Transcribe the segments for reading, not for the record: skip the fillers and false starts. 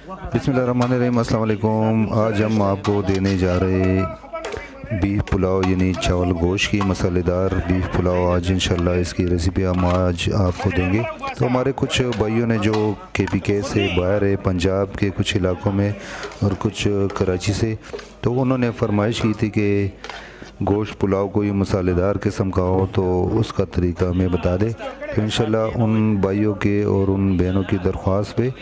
बिस्मिल्लाहिर्रहमानिर्रहीम, अस्सलाम वालेकुम। आज हम आपको देने जा रहे बीफ पुलाव यानी चावल गोश्त की मसालेदार बीफ पुलाव। आज इंशाल्लाह इसकी रेसिपी हम आज आपको देंगे। तो हमारे कुछ भाइयों ने जो KPK से बाहर है, पंजाब के कुछ इलाकों में और कुछ कराची से, तो उन्होंने फरमाइश की थी कि गोश्त पुलाव कोई मसालेदार किस्म का हो तो उसका तरीका हमें बता दे। तो इंशाल्लाह उन भाइयों के और उन बहनों की दरख्वास्त पे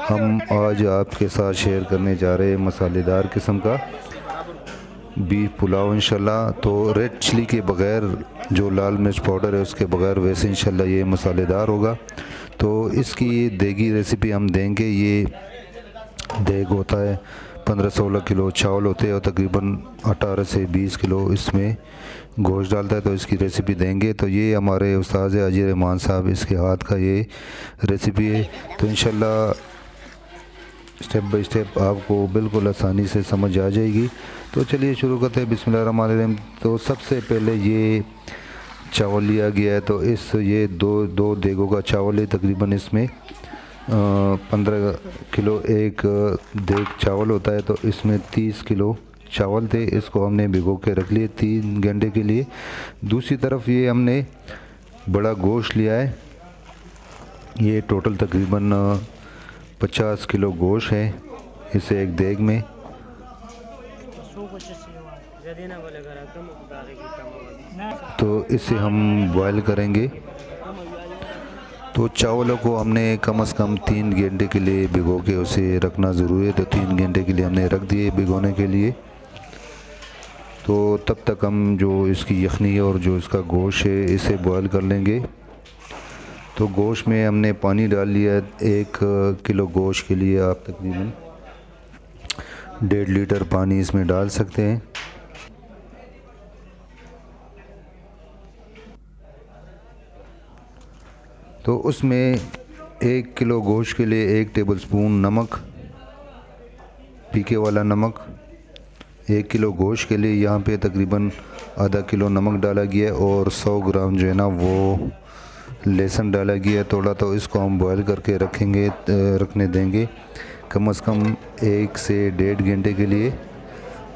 हम आज आपके साथ शेयर करने जा रहे हैं मसालेदार किस्म का बीफ पुलाव इंशाल्लाह। तो रेड चिली के बग़ैर, जो लाल मिर्च पाउडर है उसके बग़ैर, वैसे इंशाल्लाह ये मसालेदार होगा। तो इसकी देगी रेसिपी हम देंगे। ये देग होता है 15-16 किलो चावल होते हैं और तकरीबन 18 से 20 किलो इसमें गोश्त डालता है। तो इसकी रेसिपी देंगे। तो ये हमारे उस्ताद हाजी रहमान साहब, इसके हाथ का ये रेसिपी है। तो इंशाल्लाह स्टेप बाय स्टेप आपको बिल्कुल आसानी से समझ आ जाएगी। तो चलिए शुरू करते हैं। बिस्मिल्लाहिर्रहमानिर्रहीम। तो सबसे पहले ये चावल लिया गया है। तो ये दो देगों का चावल है। तकरीबन इसमें 15 किलो एक देग चावल होता है। तो इसमें 30 किलो चावल थे। इसको हमने भिगो के रख लिए 3 घंटे के लिए। दूसरी तरफ ये हमने बड़ा गोश्त लिया है। ये टोटल तकरीबन 50 किलो गोश्त है इसे एक देग में। तो इसे हम बॉयल करेंगे। तो चावलों को हमने कम से कम 3 घंटे के लिए भिगो के उसे रखना ज़रूरी है। तो 3 घंटे के लिए हमने रख दिए भिगोने के लिए। तो तब तक हम जो इसकी यखनी और जो इसका गोश्त है इसे बॉयल कर लेंगे। तो गोश्त में हमने पानी डाल लिया। 1 किलो गोश्त के लिए आप तकरीबन 1.5 लीटर पानी इसमें डाल सकते हैं। तो उसमें 1 किलो गोश्त के लिए 1 टेबलस्पून नमक, पीके वाला नमक। 1 किलो गोश्त के लिए यहाँ पे तकरीबन आधा किलो नमक डाला गया है और 100 ग्राम जो है ना वो लहसुन डाला गया है थोड़ा। तो इसको हम बॉयल करके रखने देंगे कम से कम 1 से 1.5 घंटे के लिए।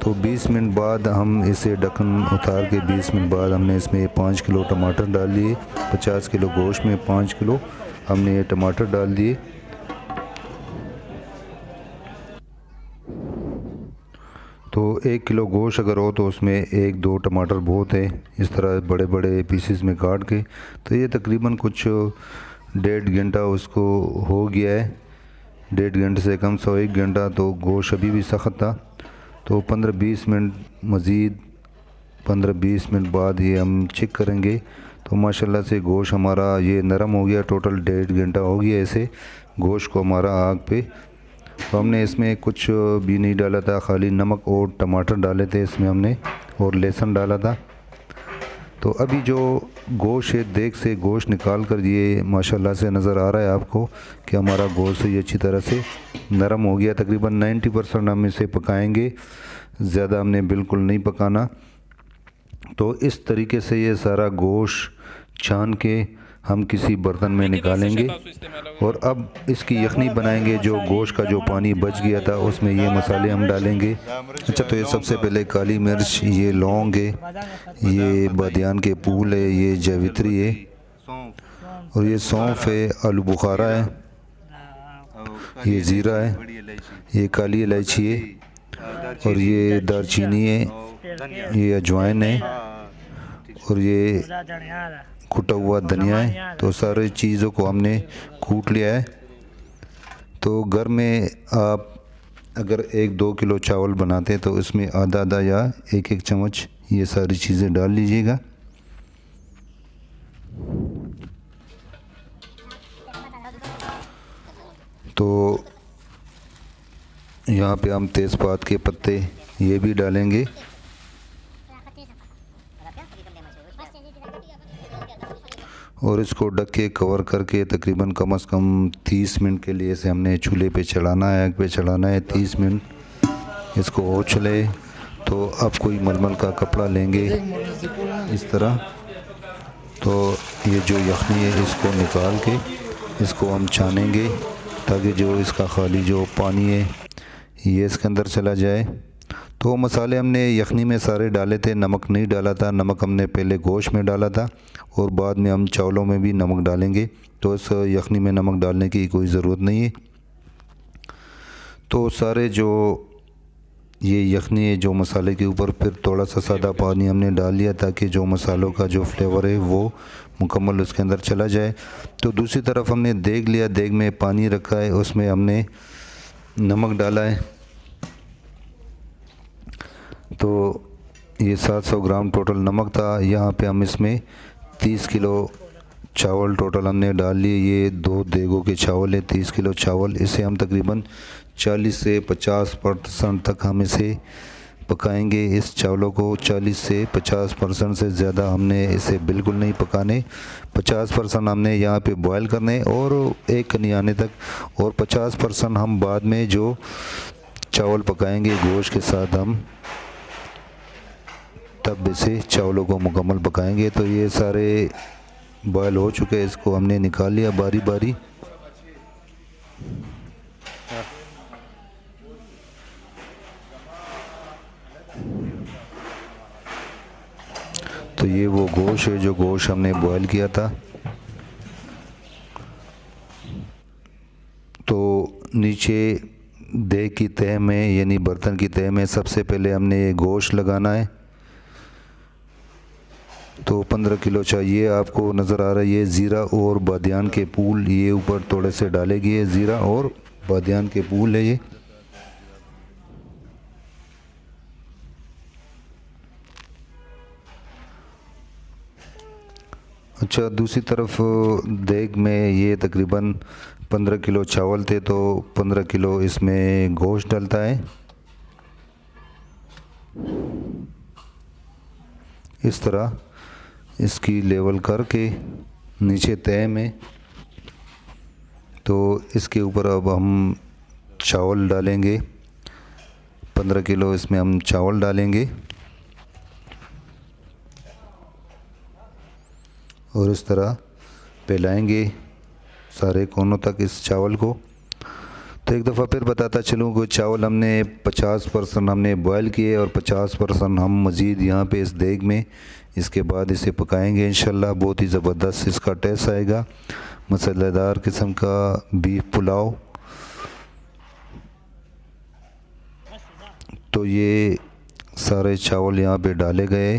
तो 20 मिनट बाद हम इसे ढक्कन उतार के 20 मिनट बाद हमने इसमें 5 किलो टमाटर डाल दिए। 50 किलो गोश्त में 5 किलो हमने ये टमाटर डाल दिए। तो 1 किलो गोश्त अगर हो तो उसमें 1-2 टमाटर बहुत है, इस तरह बड़े बड़े पीसेस में काट के। तो ये तकरीबन कुछ 1.5 घंटा उसको हो गया है। 1.5 घंटे से कम 1 घंटा। तो गोश्त अभी भी सख्त था। तो 15-20 मिनट मज़ीद 15-20 मिनट बाद ये हम चेक करेंगे। तो माशाल्लाह से गोश्त हमारा ये नरम हो गया। टोटल 1.5 घंटा हो गया ऐसे गोश्त को हमारा आग पे। तो हमने इसमें कुछ भी नहीं डाला था, खाली नमक और टमाटर डाले थे इसमें हमने, और लहसुन डाला था। तो अभी जो गोश्त है, देग से गोश्त निकाल कर ये माशाल्लाह से नज़र आ रहा है आपको कि हमारा गोश्त ये अच्छी तरह से नरम हो गया। तकरीबन 90% हम इसे पकाएंगे, ज़्यादा हमने बिल्कुल नहीं पकाना। तो इस तरीके से ये सारा गोश्त छान के हम किसी बर्तन में निकालेंगे और अब इसकी यखनी बनाएंगे। जो गोश्त का जो पानी बच गया था उसमें ये मसाले हम डालेंगे। अच्छा, तो ये सबसे पहले काली मिर्च, ये लौंग है, ये बादियान के फूल है, ये जावित्री है और ये सौंफ है, आलू बुखारा है, ये ज़ीरा है, ये काली इलायची है और ये दारचीनी है, ये अजवाइन है और ये कुटा हुआ धनिया है। तो सारे चीज़ों को हमने कूट लिया है। तो घर में आप अगर 1-2 किलो चावल बनाते हैं तो इसमें आधा या 1-1 चम्मच ये सारी चीज़ें डाल लीजिएगा। तो यहाँ पे हम तेज़पात के पत्ते ये भी डालेंगे। और इसको ढक के कवर करके तकरीबन कम से कम 30 मिनट के लिए इसे हमने चूल्हे पे चढ़ाना है, आग पे चढ़ाना है 30 मिनट। इसको उछले तो अब कोई मलमल का कपड़ा लेंगे इस तरह। तो ये जो यखनी है इसको निकाल के इसको हम छानेंगे ताकि जो इसका खाली जो पानी है ये इसके अंदर चला जाए। तो मसाले हमने यखनी में सारे डाले थे, नमक नहीं डाला था। नमक हमने पहले गोश्त में डाला था और बाद में हम चावलों में भी नमक डालेंगे, तो इस यखनी में नमक डालने की कोई ज़रूरत नहीं है। तो सारे जो ये यखनी है जो मसाले के ऊपर फिर थोड़ा सा सादा पानी हमने डाल लिया ताकि जो मसालों का जो फ्लेवर है वो मुकम्मल उसके अंदर चला जाए। तो दूसरी तरफ हमने देग लिया, देग में पानी रखा है, उसमें हमने नमक डाला है। तो ये 700 ग्राम टोटल नमक था। यहाँ पे हम इसमें 30 किलो चावल टोटल हमने डाल लिए। ये 2 देगों के चावल है, 30 किलो चावल। इसे हम तकरीबन 40 से 50% तक हम इसे पकाएंगे। इस चावलों को 40 से 50% से ज़्यादा हमने इसे बिल्कुल नहीं पकाने। 50% हमने यहाँ पे बॉयल करने और एक कनी आने तक, और 50% हम बाद में जो चावल पकाएंगे गोश्त के साथ हम तब इसे चावलों को मुकम्मल पकाएंगे। तो ये सारे बॉयल हो चुके हैं, इसको हमने निकाल लिया बारी बारी। तो ये वो गोश्त है जो गोश्त हमने बॉयल किया था। तो नीचे देग की तह में यानी बर्तन की तह में सबसे पहले हमने ये गोश्त लगाना है। तो 15 किलो चाहिए, आपको नज़र आ रहा है ये ज़ीरा और बादियान के फूल ये ऊपर थोड़े से डालेगी। ये ज़ीरा और बादियान के फूल है ये। अच्छा, दूसरी तरफ देग में ये तकरीबन 15 किलो चावल थे, तो 15 किलो इसमें गोश्त डलता है। इस तरह इसकी लेवल करके नीचे तह में, तो इसके ऊपर अब हम चावल डालेंगे। 15 किलो इसमें हम चावल डालेंगे और इस तरह फैलाएंगे सारे कोनों तक इस चावल को। तो एक दफ़ा फिर बताता चलूँ कि चावल हमने 50% हमने बॉयल किए और 50% हम मज़ीद यहाँ पे इस देग में इसके बाद इसे पकाएंगे इंशाल्लाह। बहुत ही ज़बरदस्त इसका टेस्ट आएगा, मसालेदार किस्म का बीफ पुलाव। तो ये सारे चावल यहाँ पे डाले गए।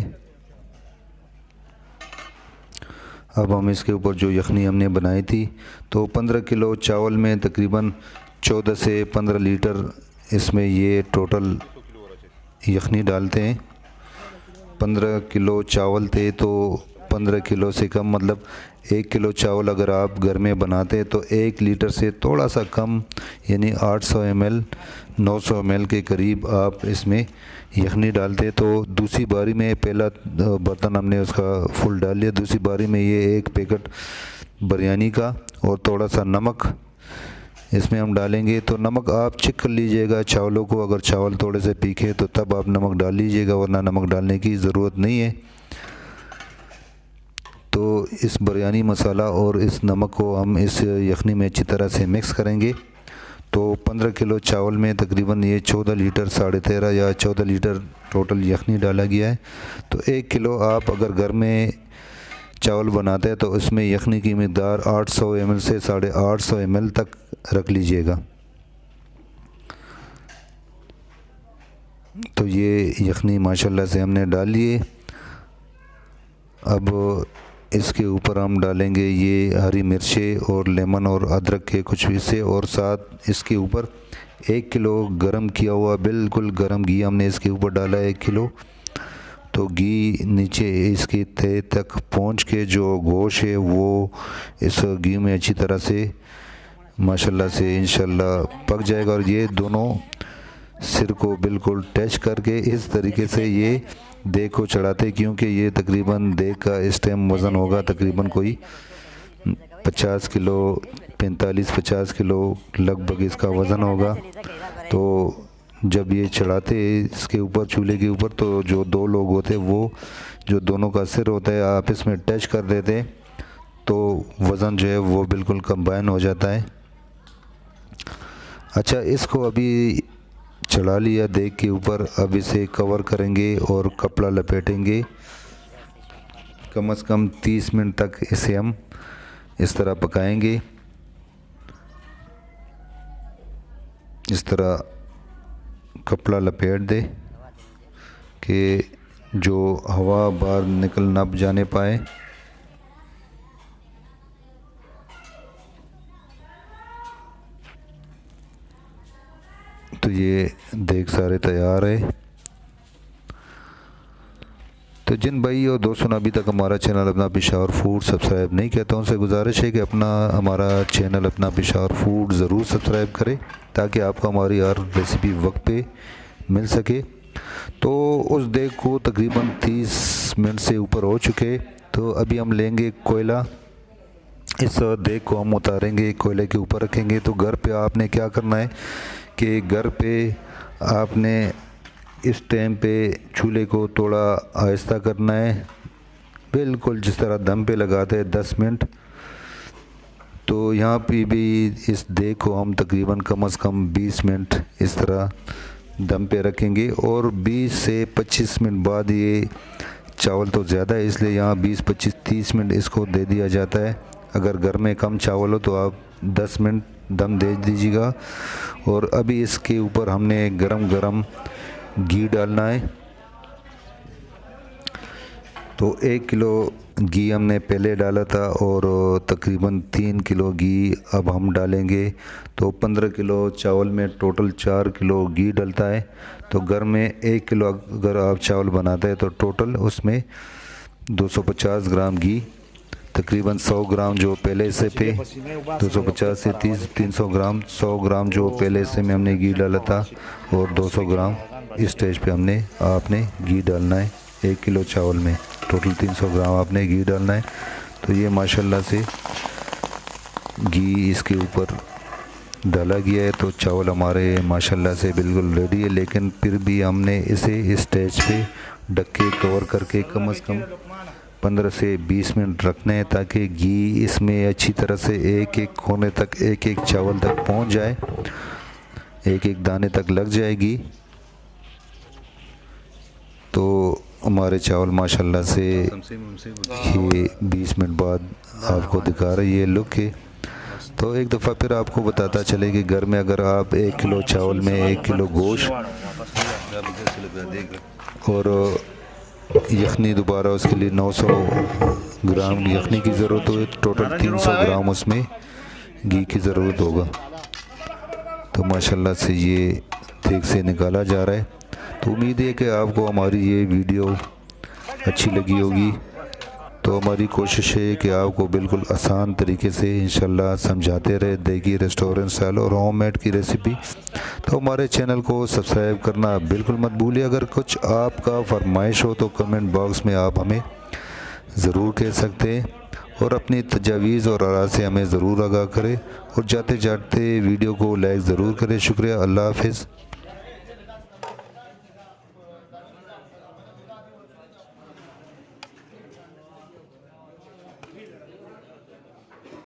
अब हम इसके ऊपर जो यखनी हमने बनाई थी, तो 15 किलो चावल में तकरीबन 14 से 15 लीटर इसमें ये टोटल यखनी डालते हैं। 15 किलो चावल थे तो 15 किलो से कम, मतलब 1 किलो चावल अगर आप घर में बनाते तो 1 लीटर से थोड़ा सा कम यानी 800 ml 900 ml के करीब आप इसमें यखनी डालते। तो दूसरी बारी में पहला बर्तन हमने उसका फुल डाल लिया, दूसरी बारी में ये 1 पैकेट बिरयानी का और थोड़ा सा नमक इसमें हम डालेंगे। तो नमक आप चेक कर लीजिएगा चावलों को, अगर चावल थोड़े से तीखे तो तब आप नमक डाल लीजिएगा, वरना नमक डालने की ज़रूरत नहीं है। तो इस बिरयानी मसाला और इस नमक को हम इस यखनी में अच्छी तरह से मिक्स करेंगे। तो 15 किलो चावल में तकरीबन ये 14 लीटर 13.5 या 14 लीटर टोटल यखनी डाला गया है। तो 1 किलो आप अगर घर में चावल बनाते हैं तो उसमें यखनी की मिक़दार 800 ml से 850 ml तक रख लीजिएगा। तो ये यखनी माशाल्लाह से हमने डाल लिए। अब इसके ऊपर हम डालेंगे ये हरी मिर्चें और लेमन और अदरक के कुछ हिस्से, और साथ इसके ऊपर 1 किलो गरम किया हुआ बिल्कुल गरम घी हमने इसके ऊपर डाला है 1 किलो। तो घी नीचे इसके तह तक पहुंच के जो गोश्त है वो इस घी में अच्छी तरह से माशाल्लाह से इंशाल्लाह पक जाएगा। और ये दोनों सिर को बिल्कुल टच करके इस तरीके से ये देग को चढ़ाते, क्योंकि ये तकरीबन देग का इस टाइम वज़न होगा तकरीबन कोई 50 किलो 45-50 किलो लगभग इसका वज़न होगा। तो जब ये चढ़ाते इसके ऊपर चूल्हे के ऊपर, तो जो 2 लोग होते हैं वो जो दोनों का सिर होता है आपस में टच कर देते, तो वज़न जो है वो बिल्कुल कंबाइन हो जाता है। अच्छा, इसको अभी चढ़ा लिया देग के ऊपर। अब इसे कवर करेंगे और कपड़ा लपेटेंगे। कम से कम 30 मिनट तक इसे हम इस तरह पकाएंगे। इस तरह कपड़ा लपेट दे कि जो हवा बाहर निकल ना जाने पाए। तो ये देख सारे तैयार है। तो जिन भाई और दोस्तों ने अभी तक हमारा चैनल अपना पेशावर फूड सब्सक्राइब नहीं किया तो उनसे गुजारिश है कि हमारा चैनल अपना पेशावर फूड ज़रूर सब्सक्राइब करें, ताकि आपको हमारी हर रेसिपी वक्त पे मिल सके। तो उस देग को तकरीबन 30 मिनट से ऊपर हो चुके। तो अभी हम लेंगे कोयला। इस देग को हम उतारेंगे, कोयले के ऊपर रखेंगे। तो घर पे आपने क्या करना है कि घर पे आपने इस टाइम पे चूल्हे को थोड़ा आहिस्ता करना है, बिल्कुल जिस तरह दम पे लगाते हैं 10 मिनट। तो यहाँ पे भी इस देग को हम तकरीबन कम से कम 20 मिनट इस तरह दम पे रखेंगे। और 20 से 25 मिनट बाद ये चावल तो ज़्यादा है, इसलिए यहाँ 20, 25, 30 मिनट इसको दे दिया जाता है। अगर घर में कम चावल हो तो आप 10 मिनट दम दे दीजिएगा। और अभी इसके ऊपर हमने गरम गरम घी डालना है। तो 1 किलो घी हमने पहले डाला था और तकरीबन 3 किलो घी अब हम डालेंगे। तो 15 किलो चावल में टोटल 4 किलो घी डलता है। तो घर में 1 किलो अगर आप चावल बनाते हैं तो टोटल उसमें 250 ग्राम घी, तकरीबन 100 ग्राम जो पहले से पे 250 से 300 ग्राम, 100 ग्राम जो पहले से में हमने घी डाला था और 200 ग्राम इस स्टेज पे आपने घी डालना है। 1 किलो चावल में टोटल 300 ग्राम आपने घी डालना है। तो ये माशाल्लाह से घी इसके ऊपर डाला गया है। तो चावल हमारे माशाल्लाह से बिल्कुल रेडी है, लेकिन फिर भी हमने इसे इस स्टेज पे ढक के कवर करके कम से कम 15 से 20 मिनट रखने हैं, ताकि घी इसमें अच्छी तरह से एक एक कोने तक, एक एक चावल तक पहुंच जाए, एक एक दाने तक लग जाएगी। तो हमारे चावल माशाल्लाह से ये 20 मिनट बाद आपको दिखा रही है लुक है। तो एक दफ़ा फिर आपको बताता चले कि घर में अगर आप 1 किलो चावल में 1 किलो गोश्त और यखनी दोबारा उसके लिए 900 ग्राम यखनी की ज़रूरत हो, टोटल 300 ग्राम उसमें घी की ज़रूरत होगा। तो माशाल्लाह से ये देग से निकाला जा रहा है। तो उम्मीद है कि आपको हमारी ये वीडियो अच्छी लगी होगी। तो हमारी कोशिश है कि आपको बिल्कुल आसान तरीके से इंशाल्लाह समझाते रहे देगी रेस्टोरेंट स्टाइल और होममेड की रेसिपी। तो हमारे चैनल को सब्सक्राइब करना बिल्कुल मत भूलिए। अगर कुछ आपका फरमाइश हो तो कमेंट बॉक्स में आप हमें ज़रूर कह सकते हैं और अपनी तजावीज़ और आरा से हमें ज़रूर आगाह करें। और जाते जाते वीडियो को लाइक ज़रूर करें। शुक्रिया। अल्लाह हाफ़िज़।